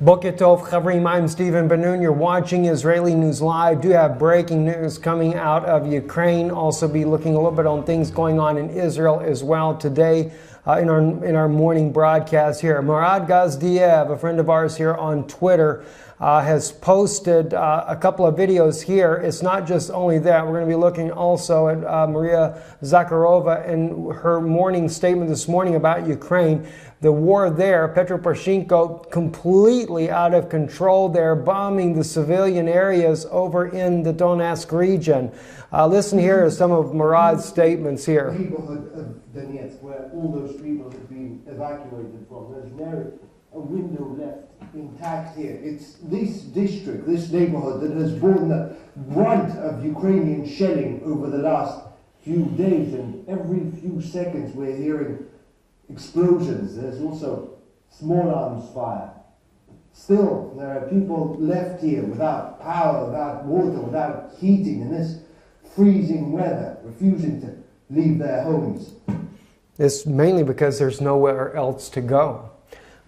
Boker Tov Chavrim, I'm Stephen Ben-Nun. You're watching Israeli News Live. Do have breaking news coming out of Ukraine. Also be looking a little bit on things going on in Israel as well today in our morning broadcast here. Murad Gazdiev, a friend of ours here on Twitter, has posted a couple of videos here. It's not just only that. We're going to be looking also at Maria Zakharova and her morning statement this morning about Ukraine. The war there, Petro Poroshenko, completely out of control there, bombing the civilian areas over in the Donetsk region. Listen here to some of Murad's statements here. The neighborhood of Donetsk, where all those people have been evacuated from, there's never a window left intact here. It's this district, this neighborhood, that has borne the brunt of Ukrainian shelling over the last few days, and every few seconds we're hearing explosions. There's also small arms fire. Still, there are people left here without power, without water, without heating in this freezing weather, refusing to leave their homes. It's mainly because there's nowhere else to go.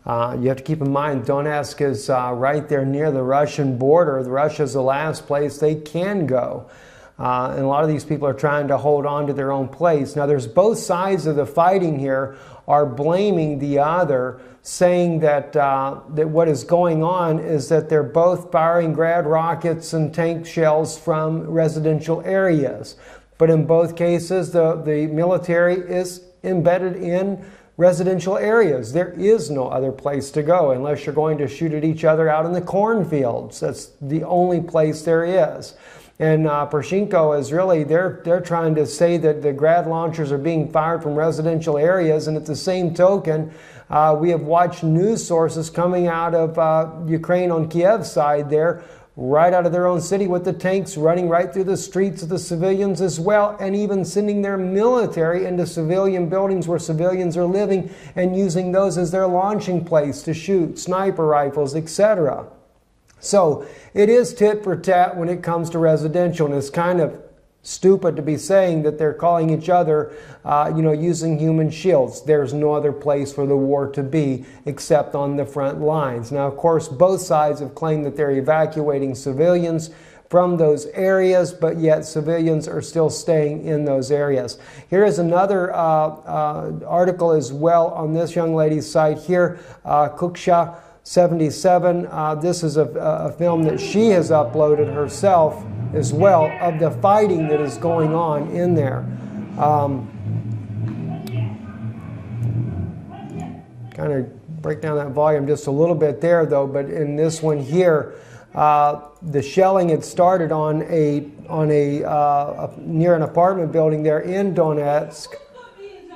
You have to keep in mind, Donetsk is right there near the Russian border. Russia's the last place they can go. And a lot of these people are trying to hold on to their own place. Now, there's both sides of the fighting here are blaming the other, saying that that what is going on is that they're both firing Grad rockets and tank shells from residential areas. But in both cases, the military is embedded in residential areas. There is no other place to go unless you're going to shoot at each other out in the cornfields. That's the only place there is. And Poroshenko is really, they're trying to say that the Grad launchers are being fired from residential areas. And at the same token, we have watched news sources coming out of Ukraine on Kiev's side there, right out of their own city with the tanks running right through the streets of the civilians as well, and even sending their military into civilian buildings where civilians are living and using those as their launching place to shoot sniper rifles, etc. So it is tit for tat when it comes to residential, and it's kind of stupid to be saying that they're calling each other, using human shields. There's no other place for the war to be except on the front lines. Now, of course, both sides have claimed that they're evacuating civilians from those areas, but yet civilians are still staying in those areas. Here is another article as well on this young lady's site here, Kuksha 77. This is a film that she has uploaded herself as well of the fighting that is going on in there. Kind of break down that volume just a little bit there though, but in this one here, the shelling had started on a near an apartment building there in Donetsk.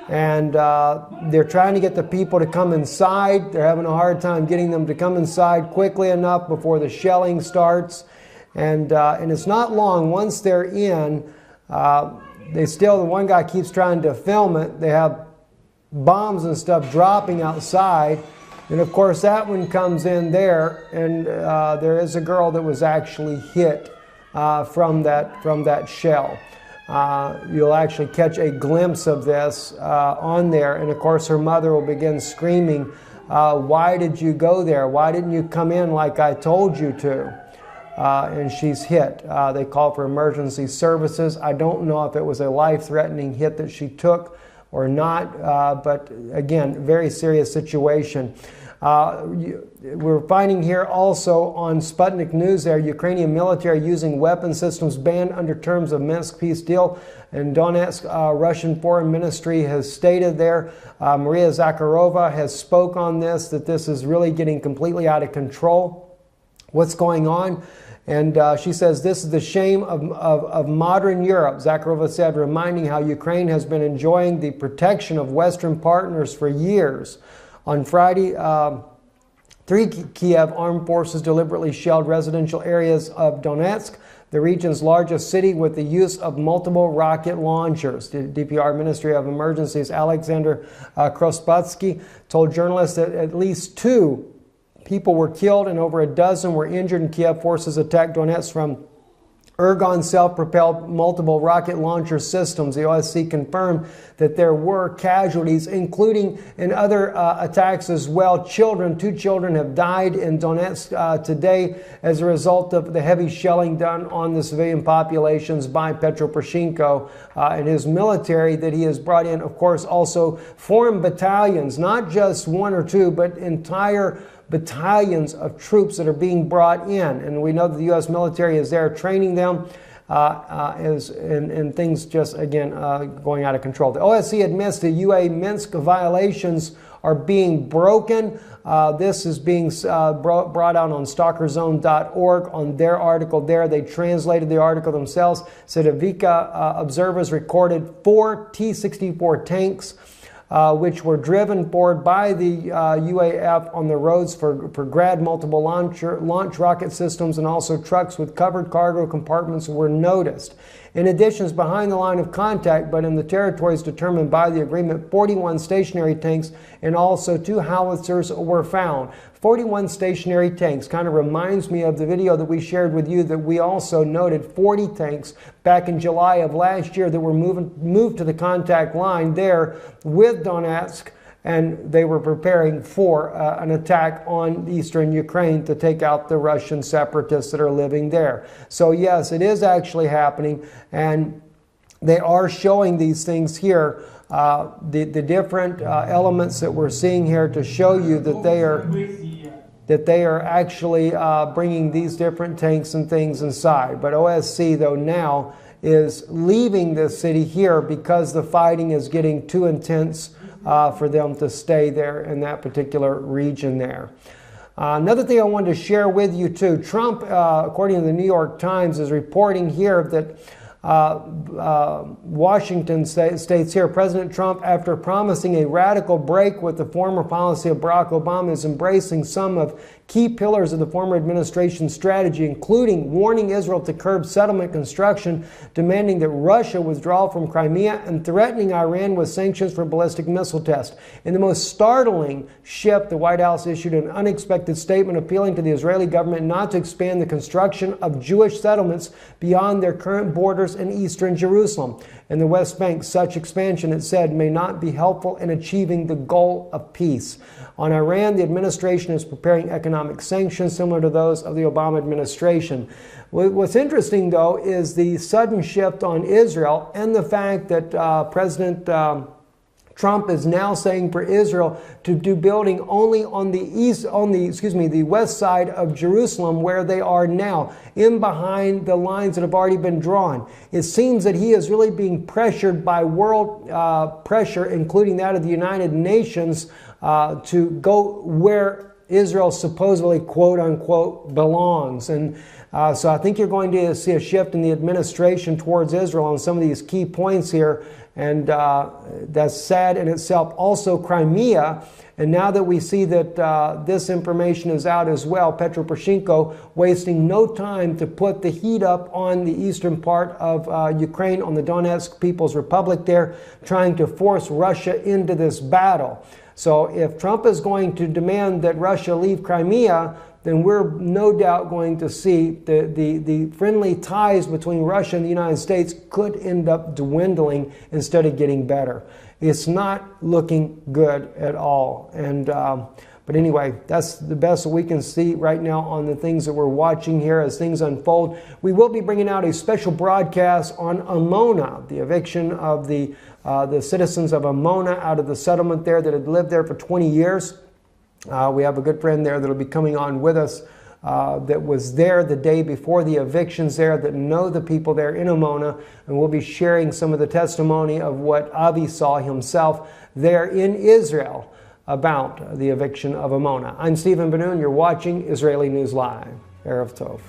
And they're trying to get the people to come inside. They're having a hard time getting them to come inside quickly enough before the shelling starts. And it's not long. Once they're in, the one guy keeps trying to film it. They have bombs and stuff dropping outside. And of course, that one comes in there. And there is a girl that was actually hit from that shell. You'll actually catch a glimpse of this on there. And of course, her mother will begin screaming, why did you go there? Why didn't you come in like I told you to? And she's hit. They call for emergency services. I don't know if it was a life-threatening hit that she took or not, but again, very serious situation. We're finding here also on Sputnik News there, Ukrainian military using weapon systems banned under terms of Minsk peace deal. And Donetsk, Russian Foreign Ministry has stated there, Maria Zakharova has spoke on this, that this is really getting completely out of control. What's going on? And she says, this is the shame of modern Europe, Zakharova said, reminding how Ukraine has been enjoying the protection of Western partners for years. On Friday, 3 Kiev armed forces deliberately shelled residential areas of Donetsk, the region's largest city, with the use of multiple rocket launchers. The DPR Ministry of Emergencies Alexander Krospatsky told journalists that at least 2 people were killed and over a dozen were injured, and Kiev forces attacked Donetsk from Ergon self-propelled multiple rocket launcher systems. The OSC confirmed that there were casualties, including in other attacks as well. Two children have died in Donetsk today as a result of the heavy shelling done on the civilian populations by Petro Poroshenko and his military that he has brought in. Of course, also foreign battalions, not just one or two, but entire battalions of troops that are being brought in. And we know that the U.S. military is there training them and things just, again, going out of control. The OSCE admits the UA Minsk violations are being broken. This is being brought out on stalkerzone.org on their article there. They translated the article themselves. Said Avika observers recorded 4 T-64 tanks which were driven forward by the UAF on the roads for Grad multiple launch rocket systems, and also trucks with covered cargo compartments were noticed. In addition, behind the line of contact, but in the territories determined by the agreement, 41 stationary tanks and also 2 howitzers were found. 41 stationary tanks kind of reminds me of the video that we shared with you that we also noted 40 tanks back in July of last year that were moved to the contact line there with Donetsk, and they were preparing for an attack on eastern Ukraine to take out the Russian separatists that are living there. So yes, it is actually happening, and they are showing these things here, the different elements that we're seeing here to show you that they are actually bringing these different tanks and things inside. But OSC, though, now is leaving the city here because the fighting is getting too intense for them to stay there in that particular region there. Another thing I wanted to share with you too, Trump, according to the New York Times, is reporting here that Washington states here, President Trump, after promising a radical break with the former policy of Barack Obama, is embracing some of key pillars of the former administration's strategy, including warning Israel to curb settlement construction, demanding that Russia withdraw from Crimea, and threatening Iran with sanctions for ballistic missile tests. In the most startling shift, the White House issued an unexpected statement appealing to the Israeli government not to expand the construction of Jewish settlements beyond their current borders in eastern Jerusalem. In the West Bank, such expansion, it said, may not be helpful in achieving the goal of peace. On Iran, the administration is preparing economic sanctions similar to those of the Obama administration. What's interesting, though, is the sudden shift on Israel and the fact that President Trump is now saying for Israel to do building only on the west side of Jerusalem, where they are now, in behind the lines that have already been drawn. It seems that he is really being pressured by world pressure, including that of the United Nations, to go where Israel supposedly, quote unquote, belongs. And so I think you're going to see a shift in the administration towards Israel on some of these key points here. And that's sad in itself. Also, Crimea. And now that we see that this information is out as well, Petro Poroshenko wasting no time to put the heat up on the eastern part of Ukraine, on the Donetsk People's Republic there, trying to force Russia into this battle. So if Trump is going to demand that Russia leave Crimea, then we're no doubt going to see the friendly ties between Russia and the United States could end up dwindling instead of getting better. It's not looking good at all. And but anyway, that's the best we can see right now on the things that we're watching here as things unfold. We will be bringing out a special broadcast on Amona, the eviction of the citizens of Amona out of the settlement there that had lived there for 20 years. We have a good friend there that will be coming on with us that was there the day before the evictions there, that know the people there in Amona, and we'll be sharing some of the testimony of what Avi saw himself there in Israel about the eviction of Amona. I'm Stephen Ben-Nun. You're watching Israeli News Live. Erev Tov.